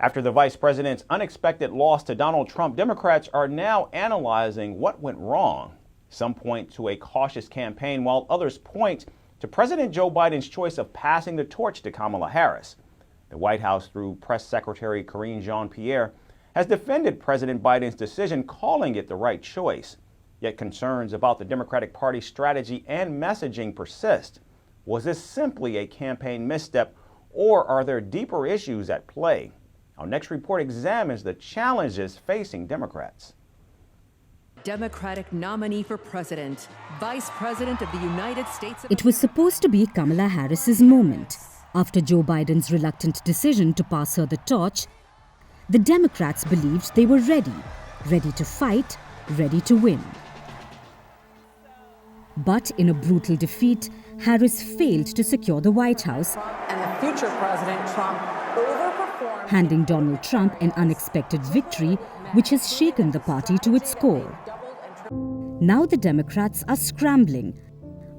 After the vice president's unexpected loss to Donald Trump, Democrats are now analyzing what went wrong. Some point to a cautious campaign, while others point to President Joe Biden's choice of passing the torch to Kamala Harris. The White House, through Press Secretary Karine Jean-Pierre, has defended President Biden's decision, calling it the right choice. Yet concerns about the Democratic Party's strategy and messaging persist. Was this simply a campaign misstep, or are there deeper issues at play? Our next report examines the challenges facing Democrats. Democratic nominee for president, Vice President of the United States. It was supposed to be Kamala Harris's moment. After Joe Biden's reluctant decision to pass her the torch, the Democrats believed they were ready to fight, ready to win. But in a brutal defeat, Harris failed to secure the White House, and the future President Trump overperformed, handing Donald Trump an unexpected victory, which has shaken the party to its core. Now the Democrats are scrambling,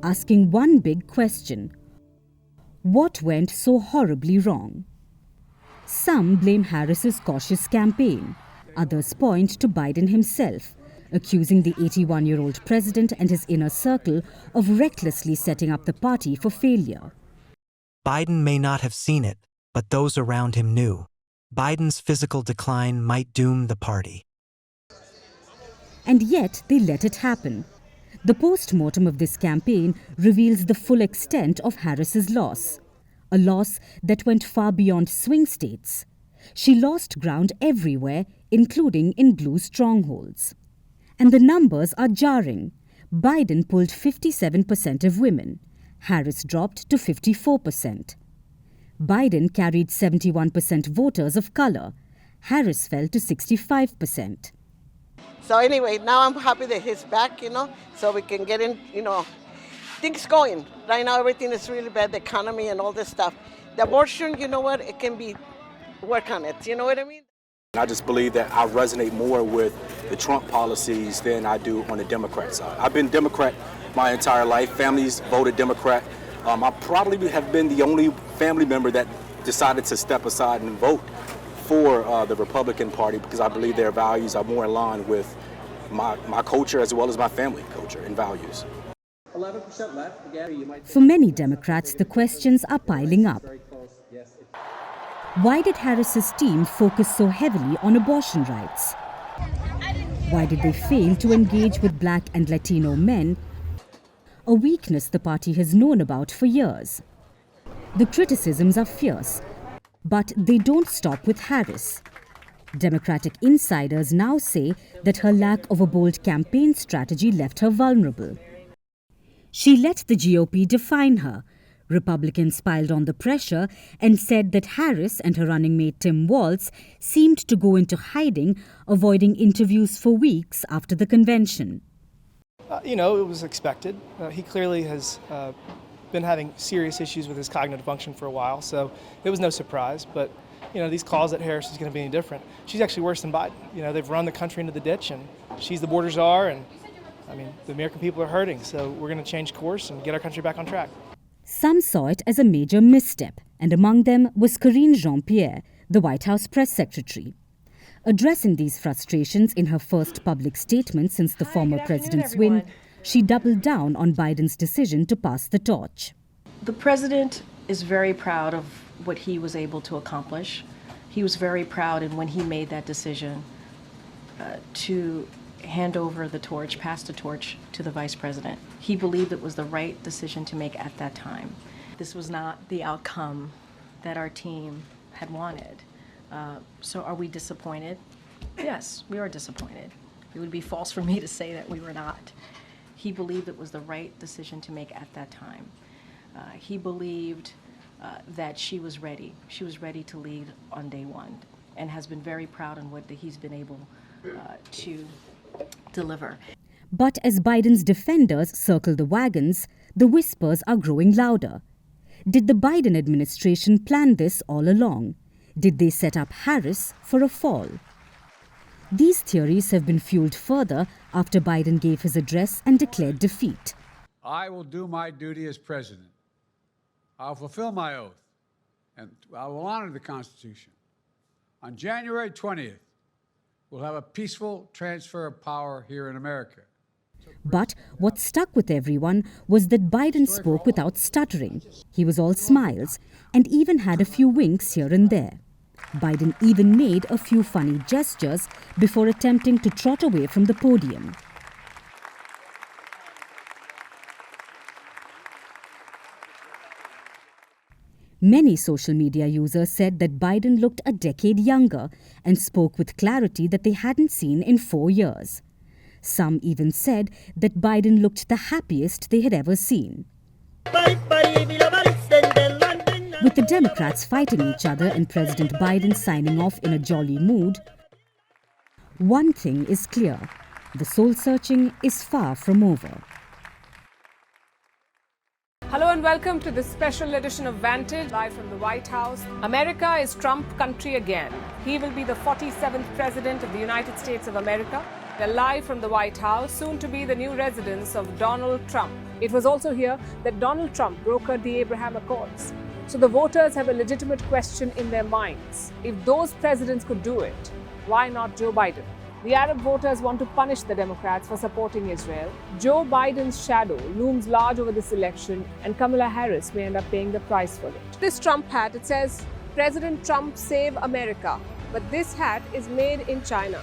asking one big question: what went so horribly wrong? Some blame Harris's cautious campaign. Others point to Biden himself, accusing the 81-year-old president and his inner circle of recklessly setting up the party for failure. Biden may not have seen it, but those around him knew. Biden's physical decline might doom the party. And yet they let it happen. The post-mortem of this campaign reveals the full extent of Harris's loss, a loss that went far beyond swing states. She lost ground everywhere, including in blue strongholds. And the numbers are jarring. Biden pulled 57% of women. Harris dropped to 54%. Biden carried 71% voters of color. Harris fell to 65%. So anyway, now I'm happy that he's back, so we can get in, things going. Right now, everything is really bad, the economy and all this stuff. The abortion, you know what, it can be, work on it, you know what I mean? I just believe that I resonate more with the Trump policies than I do on the Democrat side. I've been Democrat my entire life. Families voted Democrat. I probably have been the only family member that decided to step aside and vote for the Republican Party because I believe their values are more in line with my culture as well as my family culture and values. 11% left. Again, you might... For many Democrats, the questions are piling up. Why did Harris's team focus so heavily on abortion rights? Why did they fail to engage with Black and Latino men, a weakness the party has known about for years? The criticisms are fierce, but they don't stop with Harris. Democratic insiders now say that her lack of a bold campaign strategy left her vulnerable. She let the GOP define her. Republicans piled on the pressure and said that Harris and her running mate Tim Walz seemed to go into hiding, avoiding interviews for weeks after the convention. It was expected. He clearly has been having serious issues with his cognitive function for a while, so it was no surprise. But, these calls that Harris is going to be any different. She's actually worse than Biden. They've run the country into the ditch, and she's the border czar, and, the American people are hurting, so we're going to change course and get our country back on track. Some saw it as a major misstep, and among them was Karine Jean-Pierre, the White House press secretary. Addressing these frustrations in her first public statement since the former president's win, she doubled down on Biden's decision to pass the torch. The president is very proud of what he was able to accomplish. He was very proud when he made that decision to hand over the torch, pass the torch to the vice president. He believed it was the right decision to make at that time. This was not the outcome that our team had wanted. So are we disappointed? Yes, we are disappointed. It would be false for me to say that we were not. He believed it was the right decision to make at that time. He believed that she was ready. She was ready to lead on day one and has been very proud in what he's been able to deliver. But as Biden's defenders circle the wagons, the whispers are growing louder. Did the Biden administration plan this all along? Did they set up Harris for a fall? These theories have been fueled further after Biden gave his address and declared defeat. I will do my duty as president. I'll fulfill my oath, and I will honor the Constitution. On January 20th, we'll have a peaceful transfer of power here in America. But what stuck with everyone was that Biden spoke without stuttering. He was all smiles and even had a few winks here and there. Biden even made a few funny gestures before attempting to trot away from the podium. Many social media users said that Biden looked a decade younger and spoke with clarity that they hadn't seen in 4 years. Some even said that Biden looked the happiest they had ever seen. With the Democrats fighting each other and President Biden signing off in a jolly mood, one thing is clear: the soul-searching is far from over. Hello and welcome to this special edition of Vantage, live from the White House. America is Trump country again. He will be the 47th President of the United States of America. They're live from the White House, soon to be the new residence of Donald Trump. It was also here that Donald Trump brokered the Abraham Accords. So the voters have a legitimate question in their minds. If those presidents could do it, why not Joe Biden? The Arab voters want to punish the Democrats for supporting Israel. Joe Biden's shadow looms large over this election, and Kamala Harris may end up paying the price for it. This Trump hat, it says, President Trump save America. But this hat is made in China.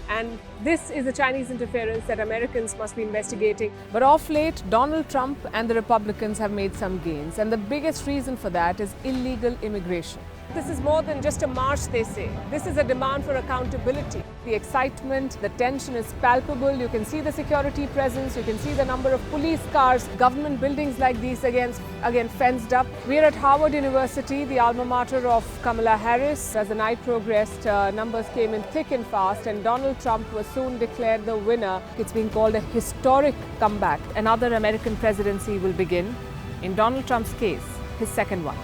And this is the Chinese interference that Americans must be investigating. But of late, Donald Trump and the Republicans have made some gains. And the biggest reason for that is illegal immigration. This is more than just a march, they say. This is a demand for accountability. The excitement, the tension is palpable. You can see the security presence. You can see the number of police cars, government buildings like these again fenced up. We're at Harvard University, the alma mater of Kamala Harris. As the night progressed, numbers came in thick and fast, and Donald Trump was soon declared the winner. It's being called a historic comeback. Another American presidency will begin. In Donald Trump's case, his second one.